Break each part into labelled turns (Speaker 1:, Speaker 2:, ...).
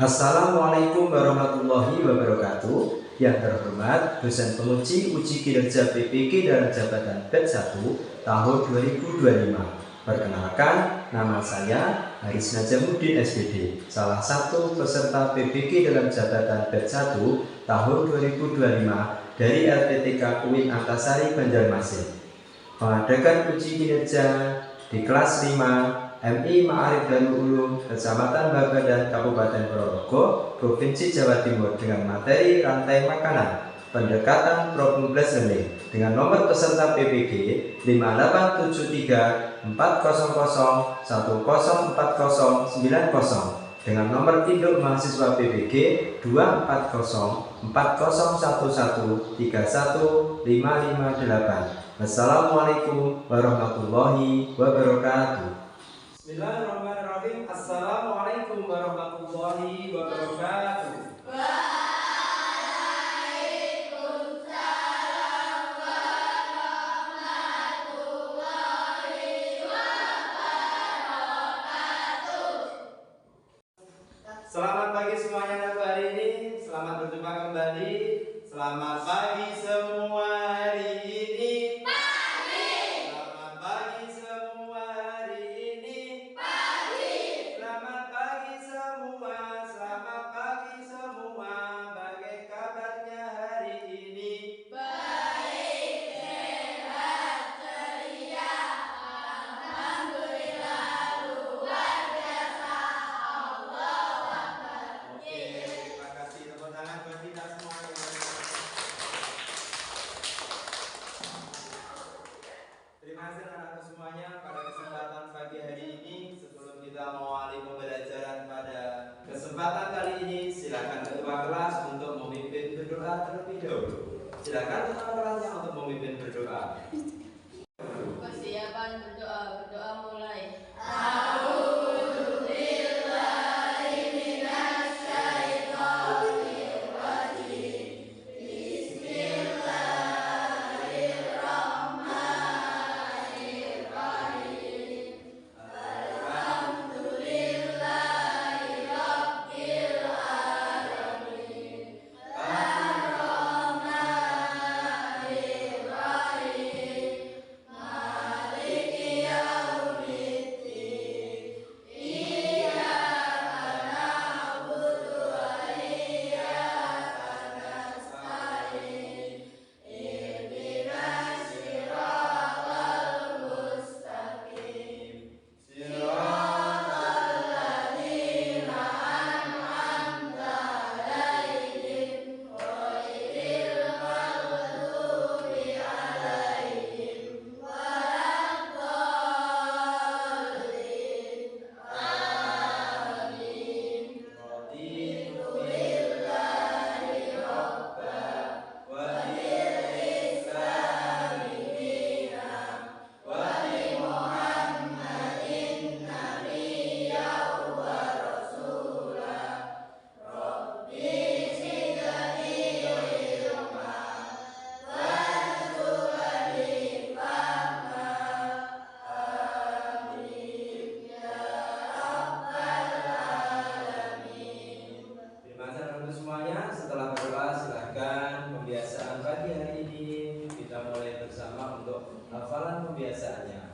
Speaker 1: Assalamualaikum warahmatullahi wabarakatuh. Yang terhormat dosen penguji uji kinerja PPG dalam jabatan batch 1 tahun 2025. Perkenalkan, nama saya Haris Najamuddin SPD, salah satu peserta PPG dalam jabatan batch 1 tahun 2025 dari LPTK UIN Antasari Banjarmasin. Mengadakan uji kinerja di kelas 5 MI Ma'arif Darul Ulum, Kecamatan Babadan, Kabupaten Ponorogo, Provinsi Jawa Timur dengan materi rantai makanan, pendekatan problem based learning dengan nomor peserta PPG 587340104090 dengan nomor induk mahasiswa PPG 2404011313558. Wassalamualaikum warahmatullahi wabarakatuh. Bismillahirrahmanirrahim. Assalamualaikum warahmatullahi wabarakatuh.
Speaker 2: Waalaikumsalam warahmatullahi wabarakatuh.
Speaker 1: Selamat pagi semuanya dan hari ini. Selamat berjumpa kembali. Selamat pagi semua hari ini. Terima kasih anak-anak semuanya. Pada kesempatan pagi hari ini, sebelum kita mengawali pembelajaran pada kesempatan kali ini, silakan ketua kelas untuk memimpin berdoa terlebih dahulu. Silakan ketua kelasnya untuk memimpin berdoa.
Speaker 2: Persiapan berdoa mulai. Setelah berdoa, silahkan pembiasaan pagi hari ini kita mulai bersama untuk hafalan pembiasaannya.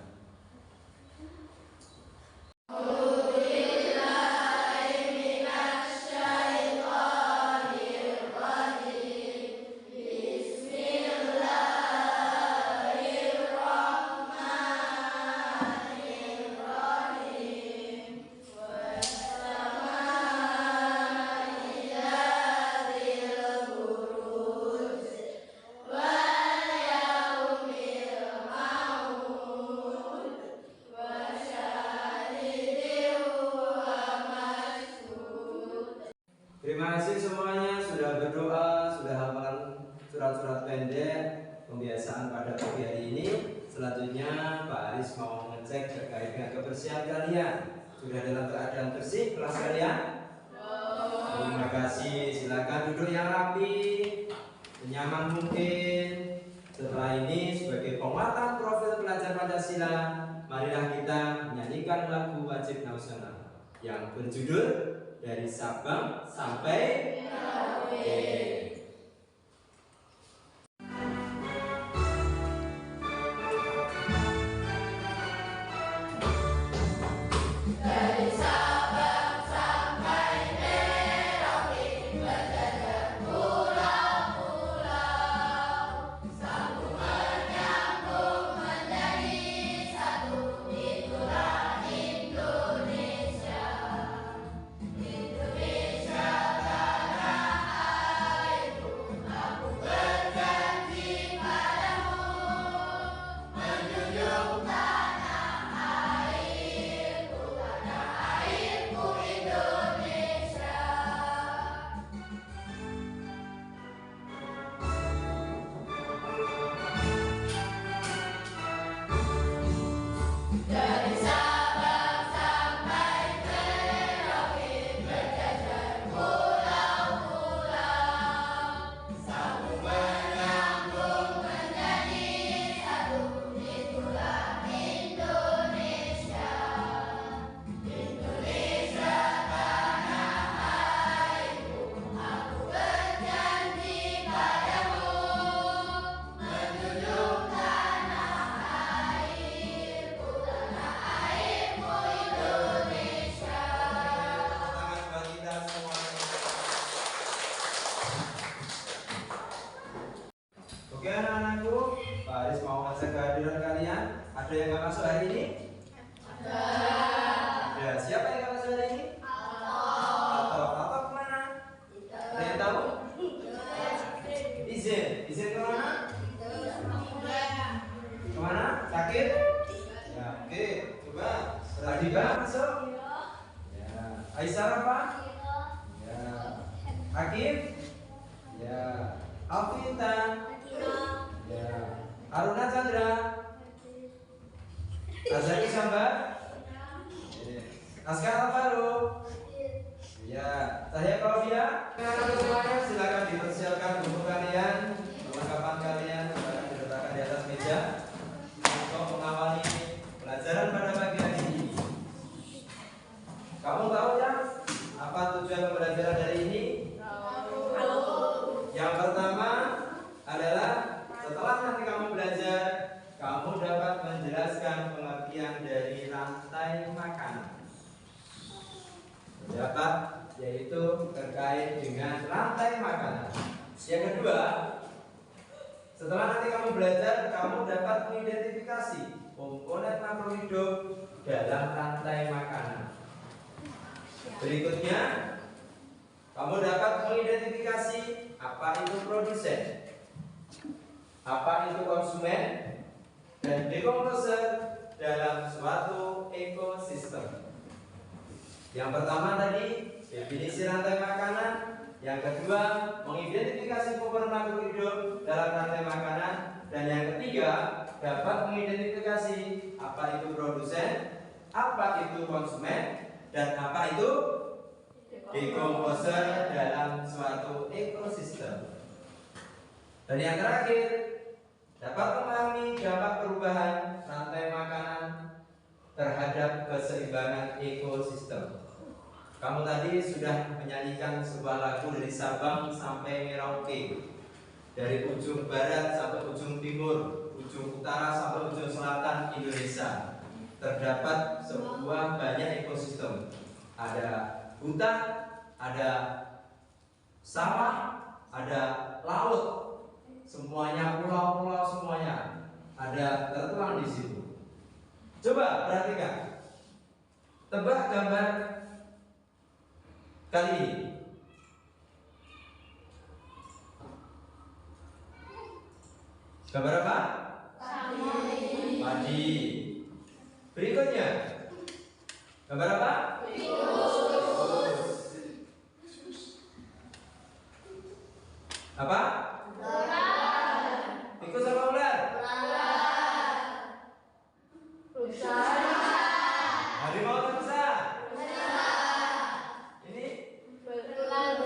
Speaker 2: Terima kasih semuanya sudah berdoa, sudah hafalan surat-surat pendek pembiasaan pada pagi hari ini. Selanjutnya Pak Aris mau mengecek terkait dengan kebersihan kalian. Sudah dalam keadaan bersih kelas kalian? Terima kasih. Silakan duduk yang rapi, senyaman mungkin. Setelah ini sebagai penguatan profil pelajar Pancasila, marilah kita menyanyikan lagu wajib nasional yang berjudul dari Sabang sampai Merauke. Oke anak-anakku, Pak Aris mau ngajak kehadiran kalian. Ada yang nggak masuk hari ini? Ada. Siapa yang nggak masuk hari ini? Atau kemana? Ada yang tahu? Izin kemana? Kemana? Sakit? Ya, oke. Coba. Adiba masuk? Ya. Aisyah apa? Ya. Akif? Ya. Alvita? Ya. Aruna Chandra? Azari Sambar? Askar Alvaro? Ya. Saya Claudia? Anak-anak semuanya silakan dipersiapkan buku kalian, perlengkapan kalian silakan diletakkan di atas meja untuk mengawali pelajaran pada pagi hari ini. Kamu tahu ya apa tujuan pembelajaran hari ini? Yang pertama adalah setelah nanti kamu belajar, kamu dapat menjelaskan pengertian dari rantai makanan. Dapat, yaitu terkait dengan rantai makanan. Yang kedua, setelah nanti kamu belajar, kamu dapat mengidentifikasi komponen makrohidup dalam rantai makanan. Berikutnya, kamu dapat mengidentifikasi apa itu produsen, apa itu konsumen, dan dekomposer dalam suatu ekosistem. Yang pertama tadi definisi rantai makanan, yang kedua mengidentifikasi komponen makrohidup dalam rantai makanan, dan yang ketiga dapat mengidentifikasi apa itu produsen, apa itu konsumen, dan apa itu dekomposer dalam suatu ekosistem. Dan yang terakhir, dapat memahami dampak perubahan rantai makanan terhadap keseimbangan ekosistem. Kamu tadi sudah menyanyikan sebuah lagu dari Sabang sampai Merauke, dari ujung barat sampai ujung timur, ujung utara sampai ujung selatan Indonesia. Terdapat sebuah banyak ekosistem. Ada hutan, ada sawah, ada laut, semuanya pulau-pulau semuanya ada tertuang di situ. Coba perhatikan, tebak gambar kali ini. Gambar apa? Padi. Berikutnya, gambar apa? Apa? Tikus apa ular? Harimau atau rusa? Ini? Burung belerang.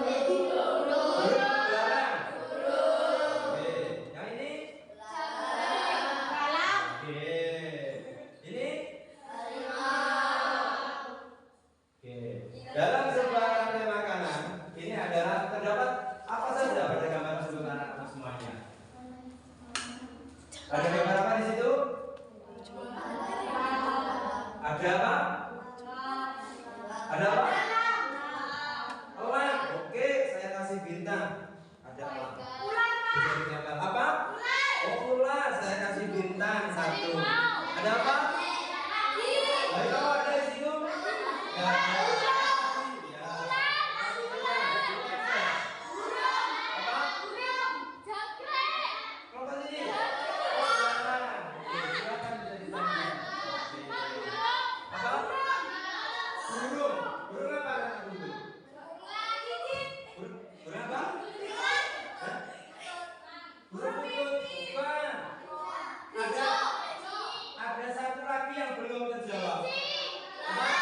Speaker 2: Oke. Yang ini? Oke. Ini? Oke. Dalam sebuah Ada gambar apa di situ? Ada apa? Ada apa? Elang. Oke, saya kasih bintang. Ada apa? Bisa ditempel apa? Oh, ular. Saya kasih bintang 1. Ada apa? Ayo, kamu ada di situ? Nggak ada. Ya. Apa? Kelompok sini. Oh, ular. Oke, silakan bisa ditempel. Apa? Burung. Burung apa? Burung. Burung apa? Hah? Burung putut. Bukan. Ada satu lagi yang belum terjawab. Apa?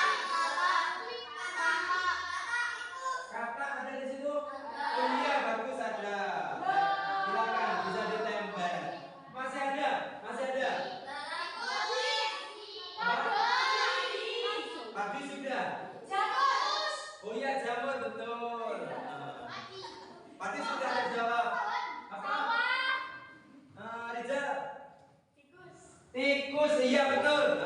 Speaker 2: Kata ada di situ. Oh iya, bagus ada. Silakan bisa ditempel. Masih ada? Masih ada? Padi sudah. Oh iya, jamur betul. Padi sudah terjawab. Apa? Rizal. Tikus, iya betul.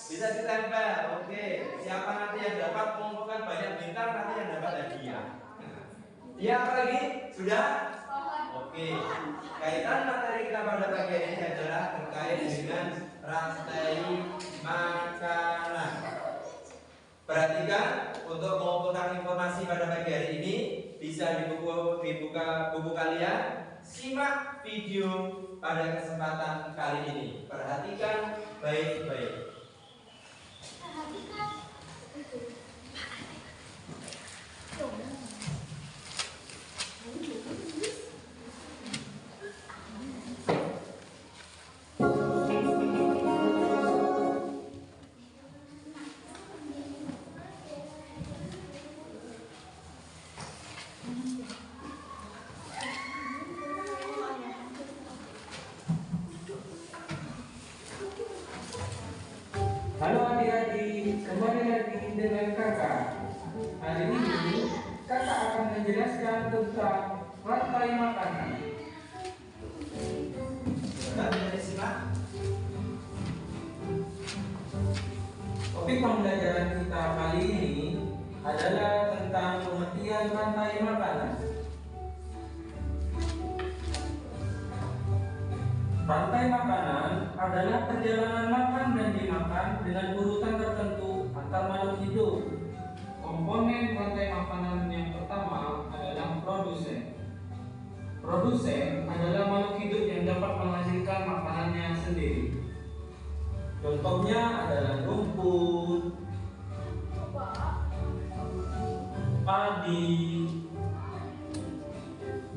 Speaker 2: Bisa ditempel. Oke, siapa nanti yang dapat mengumpulkan banyak bintang nanti yang dapat hadiah. Iya, apa lagi? Sudah? Oke. Kaitan materi kita pada pagi hari ini adalah terkait dengan rantai makanan. Perhatikan, untuk mengumpulkan informasi pada pagi hari ini bisa dibuka buku kalian. Simak video pada kesempatan kali ini. Perhatikan baik-baik.
Speaker 3: Halo adik-adik, kembali lagi dengan kakak. Hari ini kakak akan menjelaskan tentang rantai makanan. Topik pembelajaran kita kali ini adalah tentang pengertian rantai makanan. Rantai makanan adalah perjalanan makan dan dimakan dengan urutan tertentu antar makhluk hidup. Komponen rantai makanan yang pertama adalah produsen. Produsen adalah makhluk hidup yang dapat menghasilkan makanannya sendiri. Contohnya adalah rumput, padi,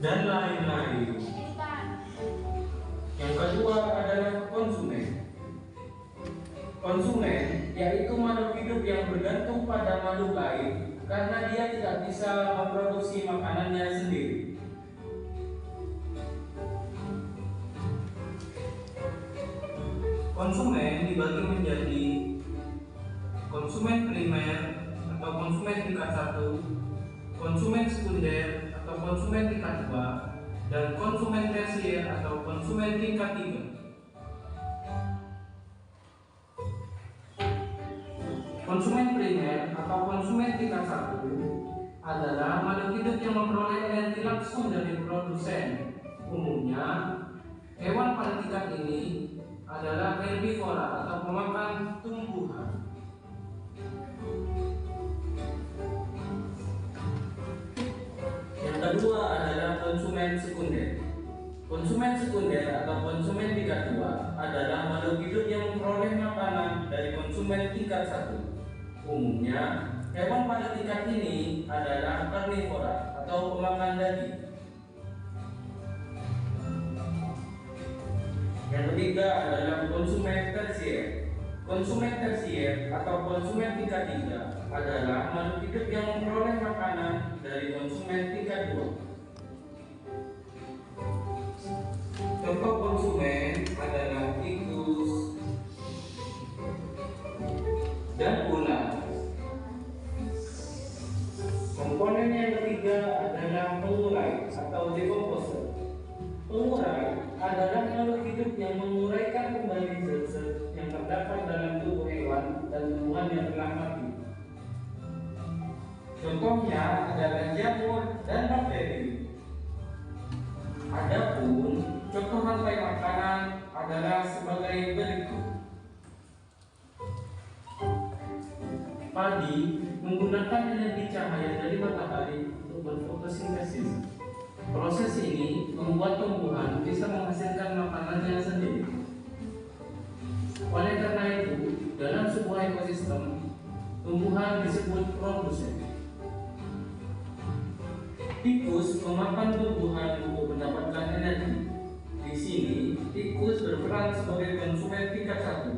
Speaker 3: dan lain-lain. Yang kedua adalah konsumen. Konsumen yaitu makhluk hidup yang bergantung pada makhluk lain karena dia tidak bisa memproduksi makanannya sendiri. Konsumen dibagi menjadi konsumen primer atau konsumen tingkat 1, konsumen sekunder atau konsumen tingkat 2, dan konsumen tersier atau konsumen tingkat 3. Konsumen primer atau konsumen tingkat 1 adalah makhluk hidup yang memperoleh energi langsung dari produsen. Umumnya, hewan pada tingkat ini adalah herbivora atau pemakan tumbuhan. Yang kedua adalah konsumen sekunder. Konsumen sekunder atau konsumen tingkat 2 adalah makhluk hidup yang memperoleh makanan dari konsumen tingkat 1. Umumnya, hewan pada tingkat ini adalah karnivora atau pemakan daging. Yang ketiga adalah konsumen tersier. Konsumen tersier atau konsumen tingkat 3 adalah makhluk hidup yang memperoleh makanan dari konsumen tingkat 2. Contoh konsumen adalah tikus dan ular. Komponen yang ketiga adalah pengurai atau decomposer. Pengurai adalah makhluk hidup yang menguraikan kembali zat-zat yang terdapat dalam tubuh hewan dan tumbuhan yang telah mati. Contohnya adalah jamur dan bakteri. Adapun contoh rantai makanan adalah sebagai berikut. Padi menggunakan energi cahaya dari matahari untuk berfotosintesis. Proses ini membuat tumbuhan bisa menghasilkan makanannya sendiri. Oleh karena itu, dalam sebuah ekosistem, tumbuhan disebut produsen. Tikus memakan tumbuhan untuk mendapatkan energi. Di sini, tikus berperan sebagai konsumen tingkat 1.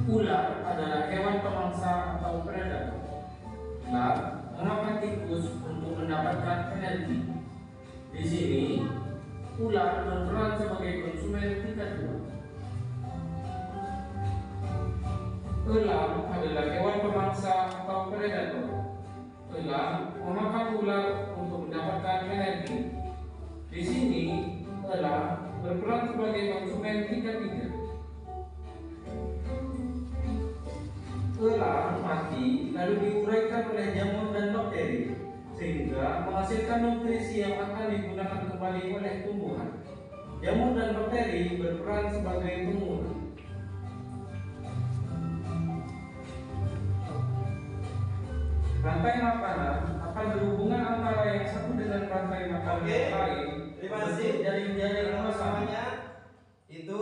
Speaker 3: Ular adalah hewan pemangsa atau predator. Ular memakan tikus untuk mendapatkan energi. Di sini, ular berperan sebagai konsumen tingkat 2. Elang adalah hewan pemangsa atau predator. Elang memakan ular untuk mendapatkan energi. Di sini, elang berperan sebagai konsumen tingkat 3. Elang mati lalu diuraikan oleh jamur dan bakteri sehingga menghasilkan nutrisi yang akan digunakan kembali oleh tumbuhan. Jamur dan bakteri berperan sebagai pengurus. Rantai makanan akan berhubungan antara yang satu dengan rantai makanan yang lain.
Speaker 2: Terima kasih.
Speaker 3: Jaring-jaring
Speaker 2: Semuanya itu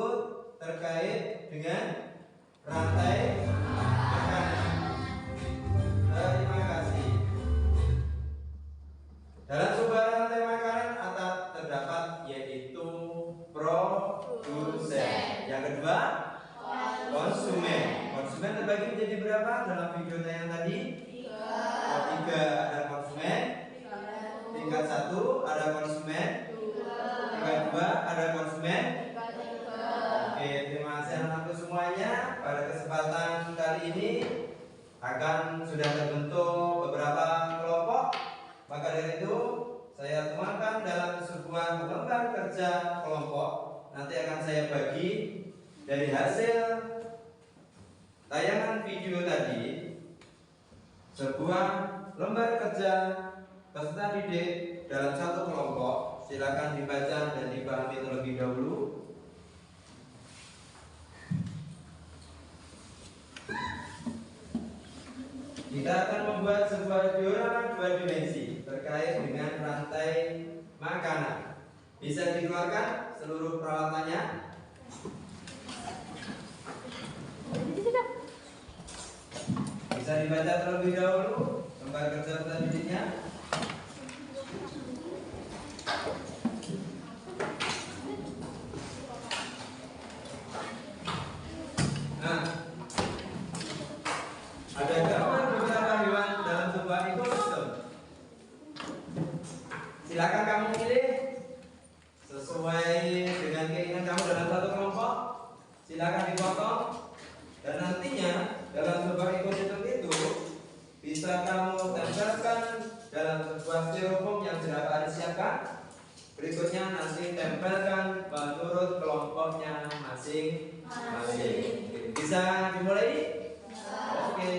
Speaker 2: terkait dengan rantai makanan. Terima kasih. Dalam sebuah rantai makanan terdapat yaitu produsen. Yang kedua, konsumen. Konsumen terbagi menjadi berapa dalam video yang tadi? Tiga. Ada konsumen. Tingkat 1 ada konsumen. Tingkat 2 ada konsumen. Oke, terima kasih anak-anakku semuanya. Pada kesempatan kali ini akan sudah terbentuk beberapa kelompok. Maka dari itu saya tuangkan dalam sebuah lembar kerja kelompok. Nanti akan saya bagi dari hasil tayangan video tadi sebuah lembar kerja peserta didik dalam satu kelompok. Silakan dibaca dan dipahami terlebih dahulu. Kita akan membuat sebuah diorama 2 dimensi terkait dengan rantai makanan. Bisa dikeluarkan seluruh peralatannya. Bisa dibaca terlebih dahulu lembar kerja peserta didiknya. Nah, ada gambar beberapa hewan dalam sebuah ekosistem. Silakan kamu pilih sesuai dengan keinginan kamu dalam satu kelompok. Silakan dipotong dan nantinya dalam sebuah ekosistem itu bisa kamu tempelkan dalam sebuah styrofoam yang sudah Pak Aris siapkan. Berikutnya nanti tempelkan menurut kelompoknya masing-masing. Bisa dimulai? Oke.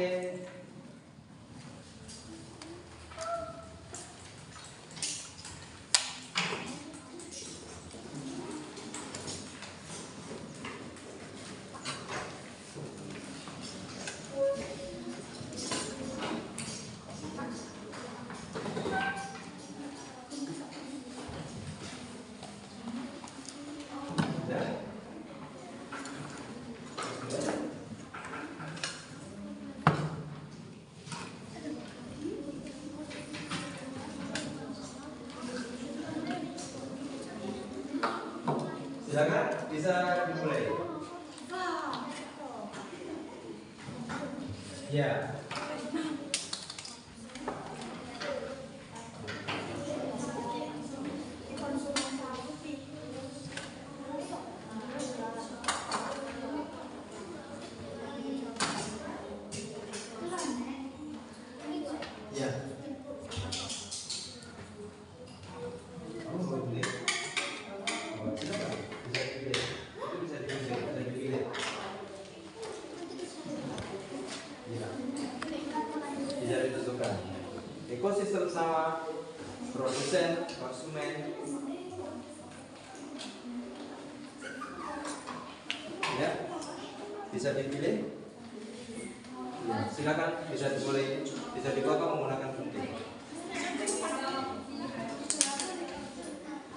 Speaker 2: Silakan bisa dimulai. Ya. Ya. ekosistem sawah, produsen, konsumen. Ya, bisa dipilih. Ya, silakan bisa dimulai, bisa dipotong menggunakan gunting.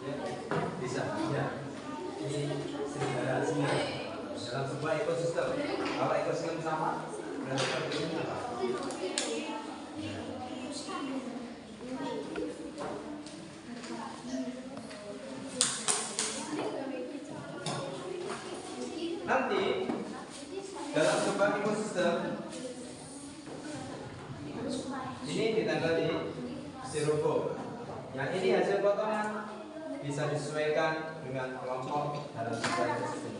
Speaker 2: Ya, bisa. Ya, ini sebenarnya dalam sebuah ekosistem. Kalau ekosistem sama, berarti seperti ini apa? Nanti dalam sebuah ekosistem ini ditanggal di styrofoam. Yang ini hasil potongan bisa disesuaikan dengan kelompok dalam sebuah ekosistem.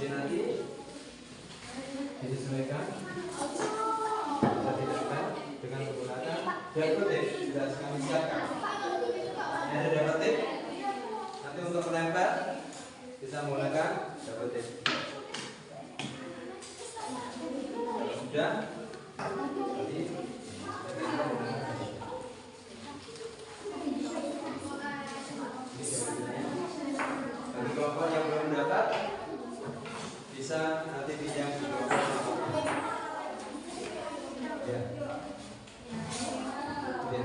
Speaker 2: Jadi nanti disesuaikan, bisa ditempel dengan menggunakan diapotik, tidak sekali siapkan. Ada diapotik, nanti untuk menempel bisa menggunakan diapotik. Sudah, jadi bagi kelompok yang belum mendapat bisa nanti pinjam di kelompok. Ya. Ya.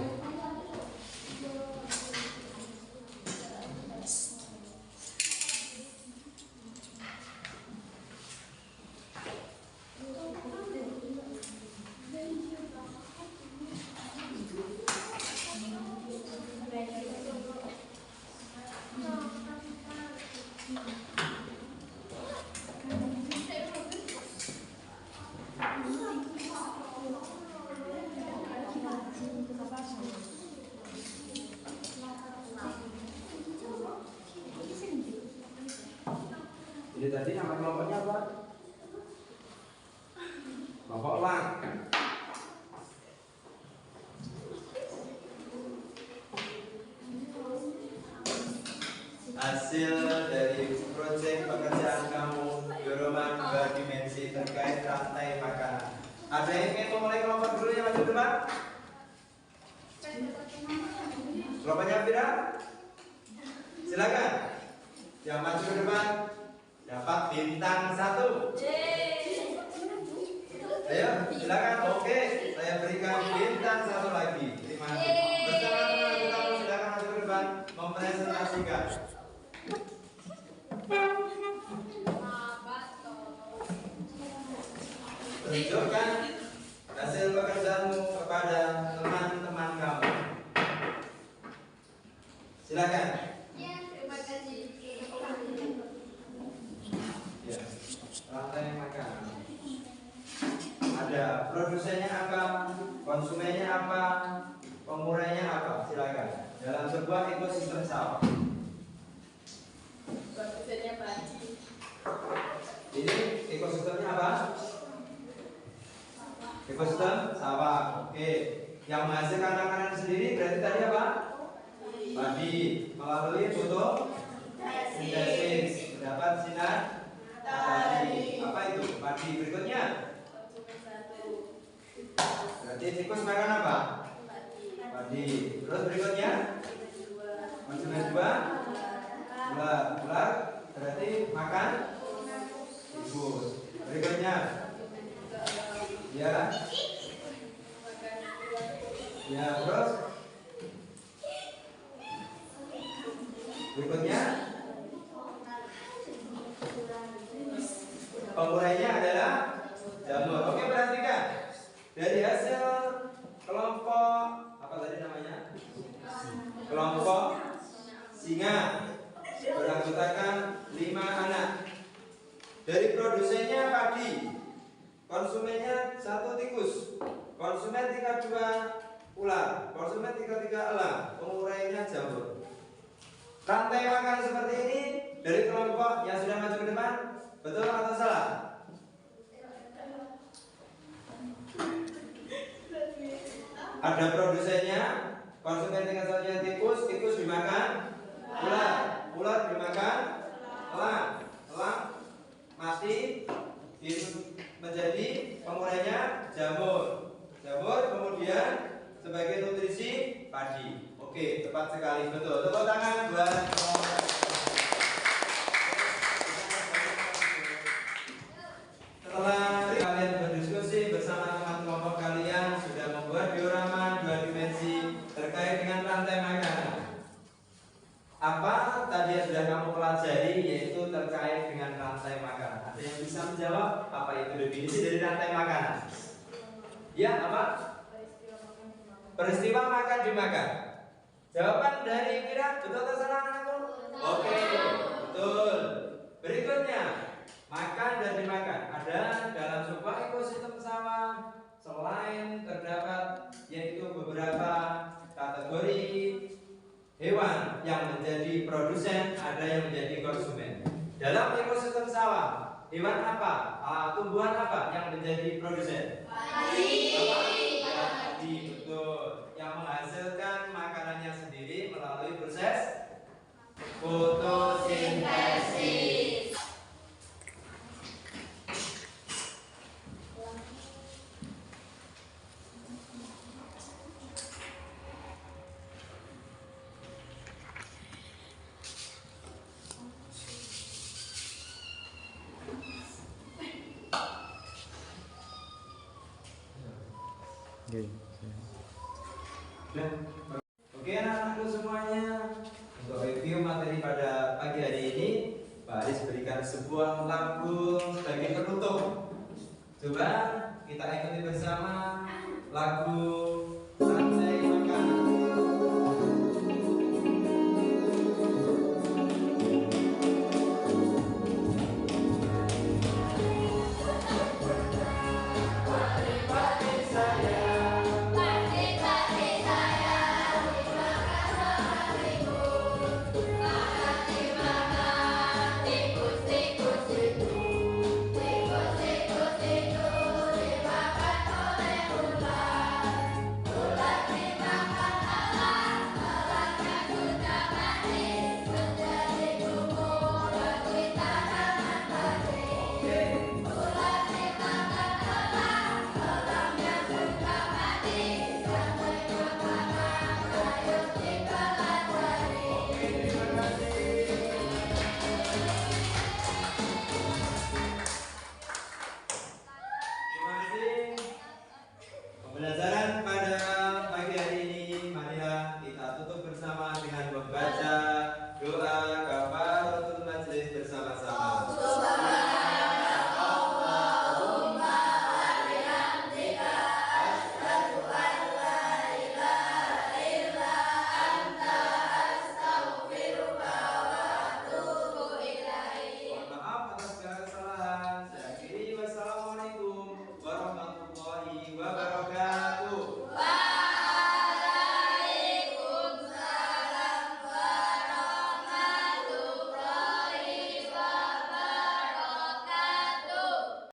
Speaker 2: Jadi tadi nama kelompoknya apa? Kelompok elang. Hasil dari proyek pekerjaan kamu dorongan dua dimensi terkait rantai makanan. Ada yang ingin memulai kelompok dulu yang maju depan? Kelompoknya Fira? Silakan. Yang maju ke depan dapat bintang 1. Ayo, silakan. Oke, saya berikan bintang 1 lagi. Terima kasih. Bersama teman-teman kamu silakan maju ke depan mempresentasikan. Tunjukkan hasil pekerjaanmu kepada teman-teman kamu. Silakan.
Speaker 4: Ya, terima kasih.
Speaker 2: Ya, rantai makanan. Ada produsennya apa, konsumennya apa, pengurainya apa. Silakan. Dalam sebuah ekosistem sawah.
Speaker 4: Produsennya padi.
Speaker 2: Ini ekosistemnya apa? Ekosistem sawah. Oke. Yang menghasilkan makanan sendiri berarti tadi apa? Padi. Melalui fotosintesis mendapat sinar matahari. Apa itu? Padi. Berikutnya. Berarti tikus makan apa? Padi. Terus berikutnya? Konsumen 2. Ular. Ular berarti makan tikus. Berikutnya. Ya. Ya, terus berikutnya pengurainya adalah jamur. Oke, perhatikan dari hasil kelompok apa tadi namanya? Kelompok singa beranggotakan 5 anak. Dari produsennya padi, konsumennya 1 tikus, konsumen tingkat 2 ular, konsumen tingkat 3 elang, pengurainya jamur. Rantai makan seperti ini dari kelompok yang sudah maju ke depan? Betul atau salah? Ada produsennya, konsumen tingkat satunya tikus, tikus dimakan ular, ular dimakan elang, elang mati menjadi pengurainya jamur, jamur kemudian sebagai nutrisi padi. Oke, tepat sekali, betul. Tepuk tangan buat setelah kalian berdiskusi bersama teman kelompok kalian sudah membuat diorama 2 dimensi terkait dengan rantai makanan. Apa tadi yang sudah kamu pelajari yaitu terkait dengan rantai makanan? Ada yang bisa menjawab apa itu definisi dari rantai makanan? Ya, apa? Peristiwa makan dimakan. Jawaban dari Kira betul atau salah anakku? Oke, betul. Berikutnya, makan dan dimakan. Ada dalam sebuah ekosistem sawah selain terdapat yaitu beberapa kategori hewan yang menjadi produsen, ada yang menjadi konsumen. Dalam ekosistem sawah, hewan apa? Tumbuhan apa yang menjadi produsen? Padi. Padi, betul. Yang menghasilkan makanannya sendiri melalui proses fotosintesis. Oke anak-anakku semuanya, untuk review materi pada pagi hari ini, Pak Aris berikan sebuah lagu sebagai penutup. Coba kita ikuti bersama lagu Rantai Makanan. Pembelajaran